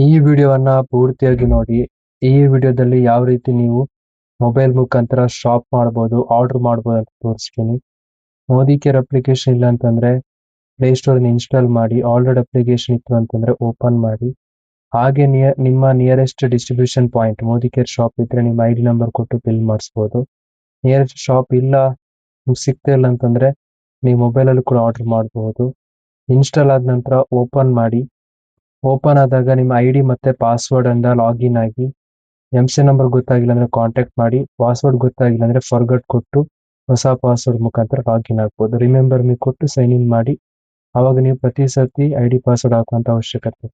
ಈ ವಿಡಿಯೋವನ್ನ ಪೂರ್ತಿಯಾಗಿ ನೋಡಿ. ಈ ವಿಡಿಯೋದಲ್ಲಿ ಯಾವ ರೀತಿ ನೀವು ಮೊಬೈಲ್ ಮುಖಾಂತರ ಶಾಪ್ ಮಾಡ್ಬೋದು, ಆರ್ಡರ್ ಮಾಡ್ಬೋದು ಅಂತ ತೋರಿಸ್ತೀನಿ. ಮೋದಿ ಕೇರ್ ಅಪ್ಲಿಕೇಶನ್ ಇಲ್ಲ ಅಂತಂದ್ರೆ ಪ್ಲೇ ಸ್ಟೋರ್ ಇನ್ಸ್ಟಾಲ್ ಮಾಡಿ. ಆಲ್ರೆಡಿ ಅಪ್ಲಿಕೇಶನ್ ಇತ್ತು ಅಂತಂದ್ರೆ ಓಪನ್ ಮಾಡಿ. ಹಾಗೆ ನಿಮ್ಮ nearest distribution point Modi care shop ಇದ್ರೆ ನಿಮ್ಮ ID ನಂಬರ್ ಕೊಟ್ಟು ಬಿಲ್ ಮಾಡಿಸ್ಬೋದು. ನಿಯರೆಸ್ಟ್ ಶಾಪ್ ಇಲ್ಲ, ನಿಮ್ಗೆ ಸಿಗ್ತಾ ಇಲ್ಲ ಅಂತಂದ್ರೆ ನೀವು ಮೊಬೈಲಲ್ಲಿ ಕೂಡ ಆರ್ಡರ್ ಮಾಡಬಹುದು. ಇನ್ಸ್ಟಾಲ್ ಆದ ನಂತರ ಓಪನ್ ಮಾಡಿ. ಓಪನ್ ಆದಾಗ ನಿಮ್ಮ ID ಮತ್ತೆ ಪಾಸ್ವರ್ಡ್ ಇಂದ ಲಾಗಿನ್ ಆಗಿ. MC ನಂಬರ್ ಗೊತ್ತಾಗಿಲ್ಲ ಅಂದ್ರೆ ಕಾಂಟ್ಯಾಕ್ಟ್ ಮಾಡಿ. ಪಾಸ್ವರ್ಡ್ ಗೊತ್ತಾಗಿಲ್ಲ ಅಂದ್ರೆ ಫರ್ಗಟ್ ಕೊಟ್ಟು ಹೊಸ ಪಾಸ್ವರ್ಡ್ ಮುಖಾಂತರ ಲಾಗಿನ್ ಆಗ್ಬೋದು. ರಿಮೆಂಬರ್ ಮೀ ಕೊಟ್ಟು ಸೈನ್ ಇನ್ ಮಾಡಿ. ಅವಾಗ ನೀವು ಪ್ರತಿ ಸರ್ತಿ ID ಪಾಸ್ವರ್ಡ್ ಹಾಕುವಂತ ಅವಶ್ಯಕತೆ.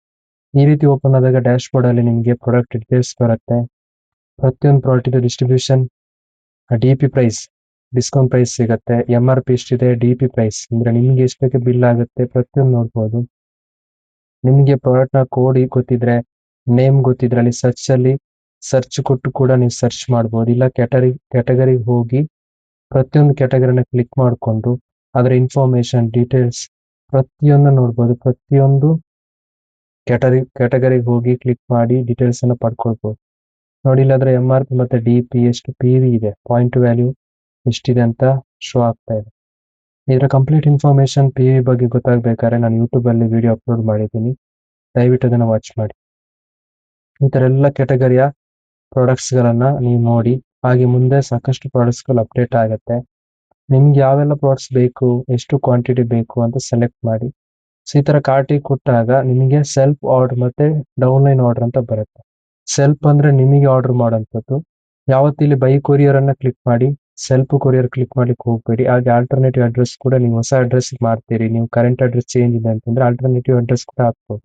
ಈ ರೀತಿ ಓಪನ್ ಆದಾಗ ಡ್ಯಾಶ್ ಬೋರ್ಡ್ ಅಲ್ಲಿ ನಿಮಗೆ ಪ್ರಾಡಕ್ಟ್ ಡೀಟೇಲ್ಸ್ ಬರುತ್ತೆ. ಪ್ರತಿಯೊಂದು product distribution, DP price, discount price ಸಿಗುತ್ತೆ, MRP ಎಷ್ಟಿದೆ, DP ಪ್ರೈಸ್ ಅಂದ್ರೆ ನಿಮ್ಗೆ ಎಷ್ಟು ಬೇಕೆ ಬಿಲ್ ಆಗುತ್ತೆ, ಪ್ರತಿಯೊಂದು ನೋಡ್ಬೋದು. ನಿಮಗೆ ಪ್ರಾಡಕ್ಟ್ ನ ಕೋಡ್ ಗೊತ್ತಿದ್ರೆ, ನೇಮ್ ಗೊತ್ತಿದ್ರೆ ಅಲ್ಲಿ ಸರ್ಚ್ ಕೊಟ್ಟು ಕೂಡ ನೀವು ಸರ್ಚ್ ಮಾಡ್ಬೋದು. ಇಲ್ಲ ಕ್ಯಾಟಗರಿಗೆ ಹೋಗಿ ಪ್ರತಿಯೊಂದು ಕ್ಯಾಟಗರಿನ ಕ್ಲಿಕ್ ಮಾಡಿಕೊಂಡು ಅದರ ಇನ್ಫಾರ್ಮೇಶನ್ ಡೀಟೇಲ್ಸ್ ಪ್ರತಿಯೊಂದು ನೋಡ್ಬೋದು. ಪ್ರತಿಯೊಂದು ಕ್ಯಾಟಗರಿಗೆ ಹೋಗಿ ಕ್ಲಿಕ್ ಮಾಡಿ ಡೀಟೇಲ್ಸ್ ಅನ್ನ ಪಡ್ಕೊಳ್ಬೋದು. ನೋಡಿ, ಇಲ್ಲಾದ್ರೆ MRP ಮತ್ತೆ DP ಎಷ್ಟು PV ಇದೆ, ಪಾಯಿಂಟ್ ವ್ಯಾಲ್ಯೂ ಎಷ್ಟಿದೆ ಅಂತ ಶೋ ಆಗ್ತಾ ಇದೆ. ಇದರ ಕಂಪ್ಲೀಟ್ ಇನ್ಫಾರ್ಮೇಶನ್ PV ಬಗ್ಗೆ ಗೊತ್ತಾಗಬೇಕಾದ್ರೆ ನಾನು ಯೂಟ್ಯೂಬ್ ಅಲ್ಲಿ ವಿಡಿಯೋ ಅಪ್ಲೋಡ್ ಮಾಡಿದ್ದೀನಿ, ದಯವಿಟ್ಟು ಅದನ್ನ ವಾಚ್ ಮಾಡಿ. ಈ ತರ ಎಲ್ಲ ಕ್ಯಾಟಗರಿಯ ಪ್ರಾಡಕ್ಟ್ಸ್ ಗಳನ್ನ ನೀವು ನೋಡಿ. ಹಾಗೆ ಮುಂದೆ ಸಾಕಷ್ಟು ಪ್ರಾಡಕ್ಟ್ಸ್ ಗಳು ಅಪ್ಡೇಟ್ ಆಗುತ್ತೆ. ನಿಮ್ಗೆ ಯಾವೆಲ್ಲ ಪ್ರಾಡಕ್ಟ್ಸ್ ಬೇಕು, ಎಷ್ಟು ಕ್ವಾಂಟಿಟಿ ಬೇಕು ಅಂತ ಸೆಲೆಕ್ಟ್ ಮಾಡಿ. ಸೊ ಈ ತರ ಕಾರ್ಟಿಗೆ ಕೊಟ್ಟಾಗ ನಿಮಗೆ ಸೆಲ್ಫ್ ಆರ್ಡರ್ ಮತ್ತೆ ಡೌನ್ಲೈನ್ ಆರ್ಡರ್ ಅಂತ ಬರುತ್ತೆ. ಸೆಲ್ಫ್ ಅಂದ್ರೆ ನಿಮಗೆ ಆರ್ಡರ್ ಮಾಡೋಂಥದ್ದು. ಯಾವತ್ತಿಲ್ಲಿ ಬೈ ಕೊರಿಯರ್ ಅನ್ನ ಕ್ಲಿಕ್ ಮಾಡಿ, ಸೆಲ್ಫ್ ಕೊರಿಯರ್ ಕ್ಲಿಕ್ ಮಾಡ್ಲಿಕ್ಕೆ ಹೋಗ್ಬೇಡಿ. ಹಾಗೆ ಆಲ್ಟರ್ನೇಟಿವ್ ಅಡ್ರೆಸ್ ಕೂಡ ನೀವು ಹೊಸ ಅಡ್ರೆಸ್ ಮಾಡ್ತೀರಿ, ನೀವು ಕರೆಂಟ್ ಅಡ್ರೆಸ್ ಚೇಂಜ್ ಇದೆ ಅಂತಂದ್ರೆ ಆಲ್ಟರ್ನೇಟಿವ್ ಅಡ್ರೆಸ್ ಕೂಡ ಹಾಕ್ಬೋದು.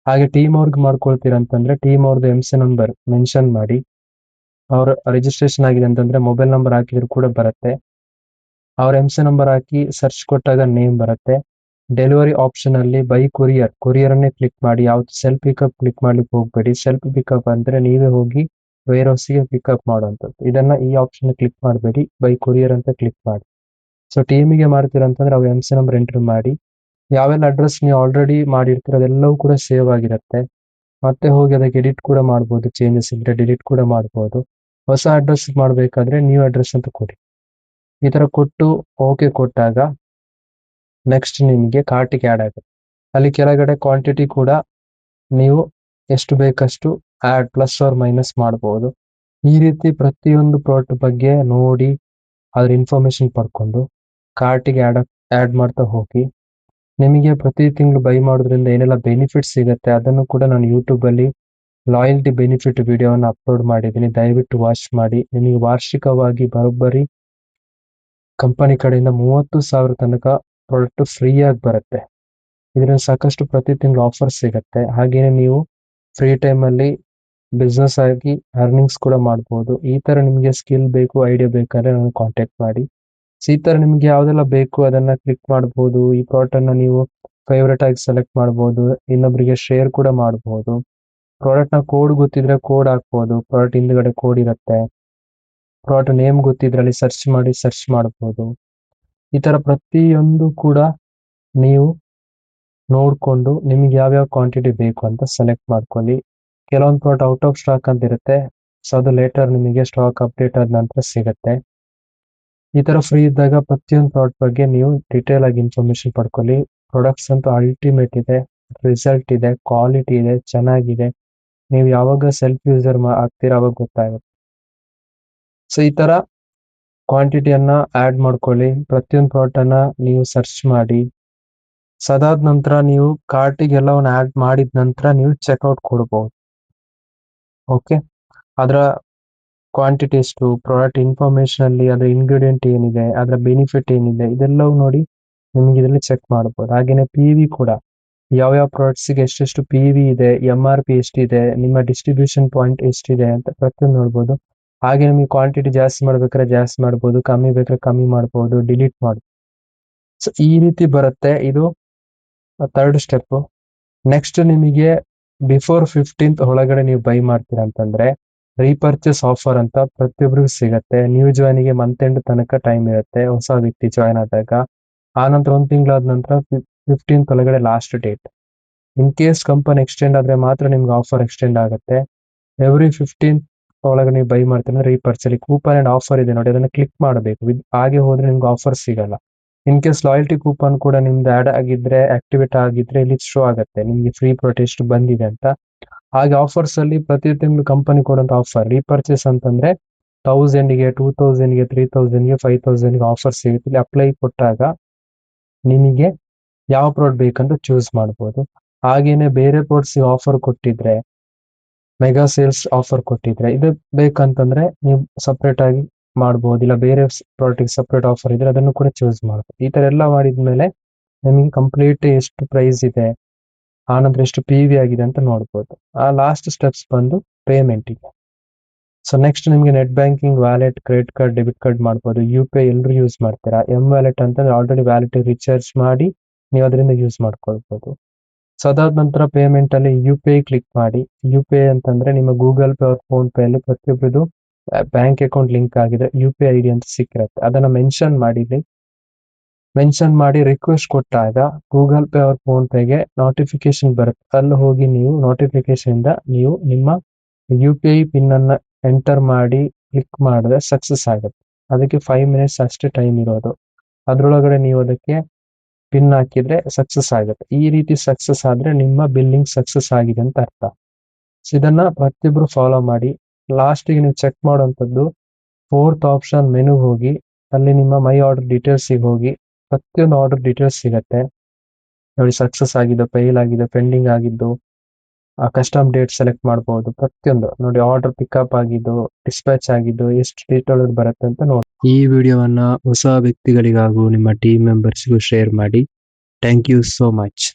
ಹಾಗೆ ಟೀಮ್ ಅವ್ರಿಗೆ ಮಾಡ್ಕೊಳ್ತೀರ ಅಂತಂದ್ರೆ ಟೀಮ್ ಅವ್ರದ್ದು MC ನಂಬರ್ ಮೆನ್ಷನ್ ಮಾಡಿ. ಅವ್ರ ರಿಜಿಸ್ಟ್ರೇಷನ್ ಆಗಿದೆ ಅಂತಂದ್ರೆ ಮೊಬೈಲ್ ನಂಬರ್ ಹಾಕಿದ್ರು ಕೂಡ ಬರುತ್ತೆ. ಅವ್ರ MC ನಂಬರ್ ಹಾಕಿ ಸರ್ಚ್ ಕೊಟ್ಟಾಗ ನೇಮ್ ಬರುತ್ತೆ. ಡೆಲಿವರಿ ಆಪ್ಷನ್ ಅಲ್ಲಿ ಬೈ ಕೊರಿಯರ್ ಅನ್ನೇ ಕ್ಲಿಕ್ ಮಾಡಿ. ಯಾವತ್ತು ಸೆಲ್ಫ್ ಪಿಕಪ್ ಕ್ಲಿಕ್ ಮಾಡ್ಲಿಕ್ಕೆ ಹೋಗ್ಬೇಡಿ. ಸೆಲ್ಫ್ ಪಿಕಪ್ ಅಂದ್ರೆ ನೀವೇ ಹೋಗಿ ವೇರ್ ಹೌಸ್ಗೆ ಪಿಕಪ್ ಮಾಡುವಂಥದ್ದು. ಈ ಆಪ್ಷನ್ ಕ್ಲಿಕ್ ಮಾಡಬೇಡಿ, ಬೈ ಕೊರಿಯರ್ ಅಂತ ಕ್ಲಿಕ್ ಮಾಡಿ. ಸೊ ಟೀಮಿಗೆ ಮಾಡ್ತೀರ ಅಂತಂದ್ರೆ ಅವ್ರ MC ನಂಬರ್ ಎಂಟರ್ ಮಾಡಿ. ಯಾವೆಲ್ಲ ಅಡ್ರೆಸ್ ನೀವು ಆಲ್ರೆಡಿ ಮಾಡಿರ್ತೀರ ಅದೆಲ್ಲವೂ ಕೂಡ ಸೇವ್ ಆಗಿರುತ್ತೆ. ಮತ್ತೆ ಹೋಗಿ ಅದಕ್ಕೆ ಎಡಿಟ್ ಕೂಡ ಮಾಡ್ಬೋದು, ಚೇಂಜಸ್ ಇದ್ರೆ ಡಿಲೀಟ್ ಕೂಡ ಮಾಡ್ಬೋದು. ಹೊಸ ಅಡ್ರೆಸ್ ಮಾಡಬೇಕಾದ್ರೆ ನ್ಯೂ ಅಡ್ರೆಸ್ ಅಂತ ಕೊಡಿ. ಈ ತರ ಕೊಟ್ಟು ಓಕೆ ಕೊಟ್ಟಾಗ ನೆಕ್ಸ್ಟ್ ನಿಮಗೆ ಕಾರ್ಟಿಗೆ ಆಡ್ ಆಗುತ್ತೆ. ಅಲ್ಲಿ ಕೆಳಗಡೆ ಕ್ವಾಂಟಿಟಿ ಕೂಡ ನೀವು ಎಷ್ಟು ಬೇಕಷ್ಟು ಆಡ್ ಪ್ಲಸ್ ಆರ್ ಮೈನಸ್ ಮಾಡಬಹುದು. ಈ ರೀತಿ ಪ್ರತಿಯೊಂದು ಪ್ರಾಡಕ್ಟ್ ಬಗ್ಗೆ ನೋಡಿ ಅದ್ರ ಇನ್ಫಾರ್ಮೇಶನ್ ಪಡ್ಕೊಂಡು ಕಾರ್ಟಿಗೆ ಆಡ್ ಮಾಡ್ತಾ ಹೋಗಿ. ನಿಮಗೆ ಪ್ರತಿ ತಿಂಗಳು ಬೈ ಮಾಡೋದ್ರಿಂದ ಏನೆಲ್ಲ ಬೆನಿಫಿಟ್ ಸಿಗುತ್ತೆ ಅದನ್ನು ಕೂಡ ನಾನು ಯೂಟ್ಯೂಬ್ ಅಲ್ಲಿ ಲಾಯಲ್ಟಿ ಬೆನಿಫಿಟ್ ವಿಡಿಯೋವನ್ನು ಅಪ್ಲೋಡ್ ಮಾಡಿದ್ದೀನಿ, ದಯವಿಟ್ಟು ವಾಚ್ ಮಾಡಿ. ನಿಮಗೆ ವಾರ್ಷಿಕವಾಗಿ ಬರೋಬ್ಬರಿ ಕಂಪನಿ ಕಡೆಯಿಂದ 30,000 ತನಕ ಪ್ರಾಡಕ್ಟ್ ಫ್ರೀ ಆಗಿ ಬರುತ್ತೆ. ಇದರಿಂದ ಸಾಕಷ್ಟು ಪ್ರತಿ ತಿಂಗಳು ಆಫರ್ ಸಿಗುತ್ತೆ. ಹಾಗೇನೆ ನೀವು ಫ್ರೀ ಟೈಮ್ ಅಲ್ಲಿ ಬಿಸ್ನೆಸ್ ಆಗಿ ಅರ್ನಿಂಗ್ಸ್ ಕೂಡ ಮಾಡ್ಬೋದು. ಈ ತರ ನಿಮಗೆ ಸ್ಕಿಲ್ ಬೇಕು, ಐಡಿಯಾ ಬೇಕಾದ್ರೆ ನಾನು ಕಾಂಟ್ಯಾಕ್ಟ್ ಮಾಡಿ. ಈ ತರ ನಿಮ್ಗೆ ಯಾವ್ದೆಲ್ಲ ಬೇಕು ಅದನ್ನ ಕ್ಲಿಕ್ ಮಾಡಬಹುದು. ಈ ಪ್ರಾಡಕ್ಟ್ ಅನ್ನ ನೀವು ಫೇವರೇಟ್ ಆಗಿ ಸೆಲೆಕ್ಟ್ ಮಾಡಬಹುದು, ಇನ್ನೊಬ್ಬರಿಗೆ ಶೇರ್ ಕೂಡ ಮಾಡಬಹುದು. ಪ್ರಾಡಕ್ಟ್ ನ ಕೋಡ್ ಗೊತ್ತಿದ್ರೆ ಕೋಡ್ ಹಾಕ್ಬಹುದು, ಪ್ರಾಡಕ್ಟ್ ಹಿಂದ್ಗಡೆ ಕೋಡ್ ಇರುತ್ತೆ. ಪ್ರಾಡಕ್ಟ್ ನೇಮ್ ಗೊತ್ತಿದ್ರೆ ಅಲ್ಲಿ ಸರ್ಚ್ ಮಾಡಬಹುದು. ಈ ತರ ಪ್ರತಿಯೊಂದು ಕೂಡ ನೀವು ನೋಡ್ಕೊಂಡು ನಿಮ್ಗೆ ಯಾವ್ಯಾವ ಕ್ವಾಂಟಿಟಿ ಬೇಕು ಅಂತ ಸೆಲೆಕ್ಟ್ ಮಾಡ್ಕೊಳ್ಳಿ. ಕೆಲವೊಂದು ಪ್ರಾಡಕ್ಟ್ ಔಟ್ ಆಫ್ ಸ್ಟಾಕ್ ಅಂತ ಇರುತ್ತೆ, ಸೊ ಅದು ಲೇಟರ್ ನಿಮಗೆ ಸ್ಟಾಕ್ ಅಪ್ಡೇಟ್ ಆದ ನಂತರ ಸಿಗುತ್ತೆ. ಈ ತರ ಫ್ರೀ ಇದ್ದಾಗ ಪ್ರತಿಯೊಂದು ಪ್ರಾಡಕ್ಟ್ ಬಗ್ಗೆ ನೀವು ಡಿಟೇಲ್ ಆಗಿ ಇನ್ಫಾರ್ಮೇಶನ್ ಪಡ್ಕೊಳ್ಳಿ. ಪ್ರಾಡಕ್ಟ್ಸ್ ಅಂತೂ ಅಲ್ಟಿಮೇಟ್ ಇದೆ, ರಿಸಲ್ಟ್ ಇದೆ, ಕ್ವಾಲಿಟಿ ಇದೆ, ಚೆನ್ನಾಗಿದೆ. ನೀವು ಯಾವಾಗ ಸೆಲ್ಫ್ ಯೂಸರ್ ಆಗ್ತೀರಾ ಅವಾಗ ಗೊತ್ತಾಗುತ್ತೆ. ಸೊ ಈ ತರ ಕ್ವಾಂಟಿಟಿಯನ್ನ ಆಡ್ ಮಾಡ್ಕೊಳ್ಳಿ. ಪ್ರತಿಯೊಂದು ಪ್ರಾಡಕ್ಟ್ ಅನ್ನ ನೀವು ಸರ್ಚ್ ಮಾಡಿ. ಅದಾದ ನಂತರ ನೀವು ಕಾರ್ಟಿಗೆ ಎಲ್ಲವನ್ನು ಆಡ್ ಮಾಡಿದ ನಂತರ ನೀವು ಚೆಕ್ಔಟ್ ಕೊಡಬಹುದು. ಓಕೆ, ಅದರ ಕ್ವಾಂಟಿಟಿ ಎಷ್ಟು, ಪ್ರಾಡಕ್ಟ್ ಇನ್ಫಾರ್ಮೇಶನ್ ಅಲ್ಲಿ ಅದರ ಇಂಗ್ರೀಡಿಯೆಂಟ್ ಏನಿದೆ, ಅದರ ಬೆನಿಫಿಟ್ ಏನಿದೆ, ಇದೆಲ್ಲವೂ ನೋಡಿ ನಿಮ್ಗೆ ಇದರಲ್ಲಿ ಚೆಕ್ ಮಾಡಬಹುದು. ಹಾಗೇನೆ PV ಕೂಡ ಯಾವ ಪ್ರಾಡಕ್ಟ್ಸ್ ಗೆ ಎಷ್ಟೆಷ್ಟು PV ಇದೆ, MRP ಎಷ್ಟಿದೆ, ನಿಮ್ಮ ಡಿಸ್ಟ್ರಿಬ್ಯೂಷನ್ ಪಾಯಿಂಟ್ ಎಷ್ಟಿದೆ ಅಂತ ಪ್ರತಿಯೊಂದು ನೋಡ್ಬೋದು. ಹಾಗೆ ನಿಮಗೆ ಕ್ವಾಂಟಿಟಿ ಜಾಸ್ತಿ ಮಾಡ್ಬೇಕಾದ್ರೆ ಜಾಸ್ತಿ ಮಾಡ್ಬೋದು, ಕಮ್ಮಿ ಬೇಕಾದ್ರೆ ಕಮ್ಮಿ ಮಾಡ್ಬೋದು, ಡಿಲೀಟ್ ಮಾಡ್ಬೋದು. ಸೊ ಈ ರೀತಿ ಬರುತ್ತೆ. ಇದು ಥರ್ಡ್ ಸ್ಟೆಪ್. ನೆಕ್ಸ್ಟ್ ನಿಮಗೆ ಬಿಫೋರ್ 15th ಒಳಗಡೆ ನೀವು ಬೈ ಮಾಡ್ತೀರಾ ಅಂತಂದ್ರೆ ರೀಪರ್ಚೇಸ್ ಆಫರ್ ಅಂತ ಪ್ರತಿಯೊಬ್ಬರಿಗೂ ಸಿಗತ್ತೆ. ನ್ಯೂ ಜಾಯ್ನಿಗೆ ಮಂತ್ ಎಂಡ್ ತನಕ ಟೈಮ್ ಇರುತ್ತೆ ಹೊಸ ವ್ಯಕ್ತಿ ಜಾಯ್ನ್ ಆದಾಗ. ಆ ನಂತರ 1 ತಿಂಗಳಾದ ನಂತರ 15th ಒಳಗಡೆ last date. In case company extend ಆದ್ರೆ ಮಾತ್ರ ನಿಮ್ಗೆ ಆಫರ್ ಎಕ್ಸ್ಟೆಂಡ್ ಆಗುತ್ತೆ. ಎವ್ರಿ 15th ಒಳಗೆ ನೀವು ಬೈ ಮಾಡ್ತೀರಾ ರೀಪರ್ಚೇಸ್ ಕೂಪನ್ ಅಂಡ್ ಆಫರ್ ಇದೆ ನೋಡಿ, ಅದನ್ನ ಕ್ಲಿಕ್ ಮಾಡಬೇಕು. ಹಾಗೆ ಹೋದ್ರೆ ನಿಮ್ಗೆ ಆಫರ್ ಸಿಗಲ್ಲ. ಇನ್ ಕೇಸ್ ಲಾಯಲ್ಟಿ ಕೂಪನ್ ಕೂಡ ನಿಮ್ದು ಆಡ್ ಆಗಿದ್ರೆ, ಆಕ್ಟಿವೇಟ್ ಆಗಿದ್ರೆ ಇಲ್ಲಿ ಶೋ ಆಗುತ್ತೆ ನಿಮ್ಗೆ ಫ್ರೀ ಪ್ರೊಟೆಸ್ಟ್ ಬಂದಿದೆ ಅಂತ. ಹಾಗೆ ಆಫರ್ಸ್ ಅಲ್ಲಿ ಪ್ರತಿ ತಿಂಗಳು ಕಂಪನಿ ಕೊಡುವಂತ ಆಫರ್ ರೀಪರ್ಚೇಸ್ ಅಂತಂದ್ರೆ 1000ಗೆ, 2000ಗೆ, 3000ಗೆ, 5000ಗೆ ಆಫರ್ ಸಿಗುತ್ತೆ. ಇಲ್ಲಿ ಅಪ್ಲೈ ಕೊಟ್ಟಾಗ ನಿಮಗೆ ಯಾವ ಪ್ರಾಡಕ್ಟ್ ಬೇಕಂತ ಚೂಸ್ ಮಾಡ್ಬೋದು. ಹಾಗೇನೆ ಬೇರೆ ಪ್ರಾಡಕ್ಟ್ಸ್ ಆಫರ್ ಕೊಟ್ಟಿದ್ರೆ, ಮೆಗಾ ಸೇಲ್ಸ್ ಆಫರ್ ಕೊಟ್ಟಿದ್ರೆ, ಇದು ಬೇಕಂತಂದ್ರೆ ನೀವು ಸಪ್ರೇಟ್ ಆಗಿ ಮಾಡ್ಬೋದು. ಇಲ್ಲ ಬೇರೆ ಪ್ರಾಡಕ್ಟ್ ಸಪ್ರೇಟ್ ಆಫರ್ ಇದ್ರೆ ಅದನ್ನು ಕೂಡ ಚೂಸ್ ಮಾಡ್ಬೋದು. ಈ ತರ ಎಲ್ಲ ಮಾಡಿದ್ಮೇಲೆ ನಿಮಗೆ ಕಂಪ್ಲೀಟ್ ಎಷ್ಟು ಪ್ರೈಸ್ ಇದೆ, ಆನಂತರ ಎಷ್ಟು PV ಆಗಿದೆ ಅಂತ ನೋಡ್ಬೋದು. ಆ ಲಾಸ್ಟ್ ಸ್ಟೆಪ್ಸ್ ಬಂದು ಪೇಮೆಂಟಿಗೆ. ಸೊ ನೆಕ್ಸ್ಟ್ ನಿಮಗೆ net banking, wallet, credit card, debit card ಮಾಡ್ಬೋದು. UPI ಎಲ್ಲರೂ ಯೂಸ್ ಮಾಡ್ತೀರಾ. ವ್ಯಾಲೆಟ್ ಅಂತಂದ್ರೆ ಆಲ್ರೆಡಿ ವ್ಯಾಲೆಟ್ ರಿಚಾರ್ಜ್ ಮಾಡಿ ನೀವು ಅದರಿಂದ ಯೂಸ್ ಮಾಡ್ಕೊಳ್ಬೋದು. ಸೊ ಅದಾದ ನಂತರ ಪೇಮೆಂಟ್ ಅಲ್ಲಿ UPI ಕ್ಲಿಕ್ ಮಾಡಿ. UPI ಅಂತಂದ್ರೆ ನಿಮ್ಮ ಗೂಗಲ್ ಪೇ ಅವ್ರ ಫೋನ್ ಪೇ ಅಲ್ಲಿ ಪ್ರತಿಯೊಬ್ಬರದು ಬ್ಯಾಂಕ್ ಅಕೌಂಟ್ ಲಿಂಕ್ ಆಗಿದೆ UPI ID ಅಂತ ಸಿಕ್ಕಿರುತ್ತೆ. ಅದನ್ನ ಮೆನ್ಷನ್ ಮಾಡಿ ರಿಕ್ವೆಸ್ಟ್ ಕೊಟ್ಟಾಗ ಗೂಗಲ್ ಪೇ ಅವ್ರ ಫೋನ್ ಪೇಗೆ ನೋಟಿಫಿಕೇಶನ್ ಬರುತ್ತೆ. ಅಲ್ಲಿ ಹೋಗಿ ನೀವು ನೋಟಿಫಿಕೇಶನ್ ಇಂದ ನೀವು ನಿಮ್ಮ UPI ಪಿನ್ ಅನ್ನ ಎಂಟರ್ ಮಾಡಿ ಕ್ಲಿಕ್ ಮಾಡಿದ್ರೆ ಸಕ್ಸಸ್ ಆಗುತ್ತೆ. ಅದಕ್ಕೆ 5 ಮಿನಿಟ್ಸ್ ಅಷ್ಟೇ ಟೈಮ್ ಇರೋದು. ಅದ್ರೊಳಗಡೆ ನೀವು ಅದಕ್ಕೆ ಪಿನ್ ಹಾಕಿದ್ರೆ ಸಕ್ಸಸ್ ಆಗುತ್ತೆ. ಈ ರೀತಿ ಸಕ್ಸಸ್ ಆದ್ರೆ ನಿಮ್ಮ ಬಿಲ್ಲಿಂಗ್ ಸಕ್ಸಸ್ ಆಗಿದೆ ಅಂತ ಅರ್ಥ. ಸೊ ಇದನ್ನ ಪ್ರತಿಯೊಬ್ರು ಫಾಲೋ ಮಾಡಿ. ಲಾಸ್ಟಿಗೆ ನೀವು ಚೆಕ್ ಮಾಡುವಂತದ್ದು 4th ಆಪ್ಷನ್ ಮೆನು ಹೋಗಿ ಅಲ್ಲಿ ನಿಮ್ಮ ಮೈ ಆರ್ಡರ್ ಡೀಟೇಲ್ಸ್ ಹೋಗಿ ಪ್ರತಿಯೊಂದು ಆರ್ಡರ್ ಡೀಟೇಲ್ಸ್ ಸಿಗತ್ತೆ ನೋಡಿ. ಸಕ್ಸಸ್ ಆಗಿದ್ದು, ಫೇಲ್ ಆಗಿದ್ದು, ಪೆಂಡಿಂಗ್ ಆಗಿದ್ದು, ಆ ಕಸ್ಟಮ್ ಡೇಟ್ ಸೆಲೆಕ್ಟ್ ಮಾಡಬಹುದು. ಪ್ರತಿಯೊಂದು ನೋಡಿ, ಆರ್ಡರ್ ಪಿಕಪ್ ಆಗಿದ್ದು, ಡಿಸ್ಪ್ಯಾಚ್ ಆಗಿದ್ದು, ಎಷ್ಟು ಡೇಟ್ ಬರುತ್ತೆ ಅಂತ ನೋಡಿ. ಈ ವಿಡಿಯೋವನ್ನ ಹೊಸ ವ್ಯಕ್ತಿಗಳಿಗಾಗೂ ನಿಮ್ಮ ಟೀಮ್ ಮೆಂಬರ್ಸ್ಗೂ ಶೇರ್ ಮಾಡಿ. Thank you so much.